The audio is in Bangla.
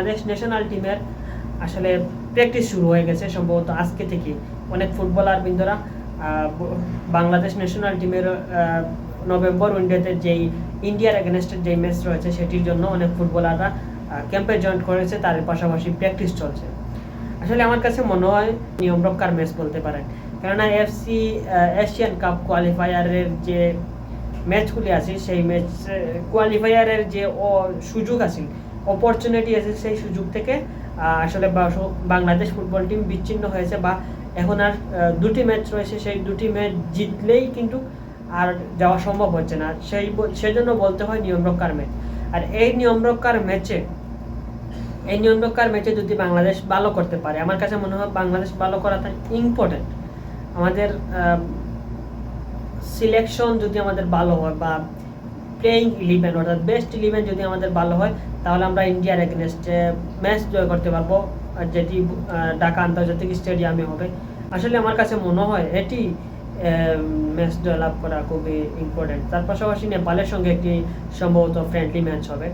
বাংলাদেশ ন্যাশনাল টিমের আসলে প্র্যাকটিস শুরু হয়ে গেছে সম্ভবত আজকে থেকে। অনেক ফুটবলার বৃন্দরা বাংলাদেশ ন্যাশনাল টিমের নভেম্বর উইন্ডোতে যেই ইন্ডিয়ার এগেনস্টের যেই ম্যাচ রয়েছে সেটির জন্য অনেক ফুটবলাররা ক্যাম্পে জয়েন করেছে, তার পাশাপাশি প্র্যাকটিস চলছে। আসলে আমার কাছে মনে হয় নিয়ম রক্ষার ম্যাচ বলতে পারেন, কেননা এশিয়ান কাপ কোয়ালিফায়ারের যে ম্যাচগুলি আছে সেই ম্যাচ কোয়ালিফায়ারের যে সুযোগ আছে, অপরচুনিটি আছে, সেই সুযোগ থেকে আসলে বাংলাদেশ ফুটবল টিম বিচ্ছিন্ন হয়েছে, বা এখন আর দুটি ম্যাচ রয়েছে, সেই দুটি ম্যাচ জিতলেই কিন্তু আর যাওয়া সম্ভব হচ্ছে না। সেজন্য বলতে হয় নিয়ম রক্ষার ম্যাচ। আর এই নিয়ম রক্ষার ম্যাচে যদি বাংলাদেশ ভালো করতে পারে, আমার কাছে মনে হয় বাংলাদেশ ভালো করাটা ইম্পর্টেন্ট। আমাদের সিলেকশন যদি আমাদের ভালো হয়, বা প্লেইং 11 অর্থাৎ বেস্ট 11 যদি আমাদের ভালো হয়, তাহলে আমরা ইন্ডিয়ার এগেনস্টে ম্যাচ জয় করতে পারবো, যেটি ঢাকা আন্তর্জাতিক স্টেডিয়ামে হবে। আসলে আমার কাছে মনে হয় এটি ম্যাচ জয়লাভ করা খুবই ইম্পর্টেন্ট। তার পাশাপাশি নেপালের সঙ্গে একটি সম্ভবত ফ্রেন্ডলি ম্যাচ হবে।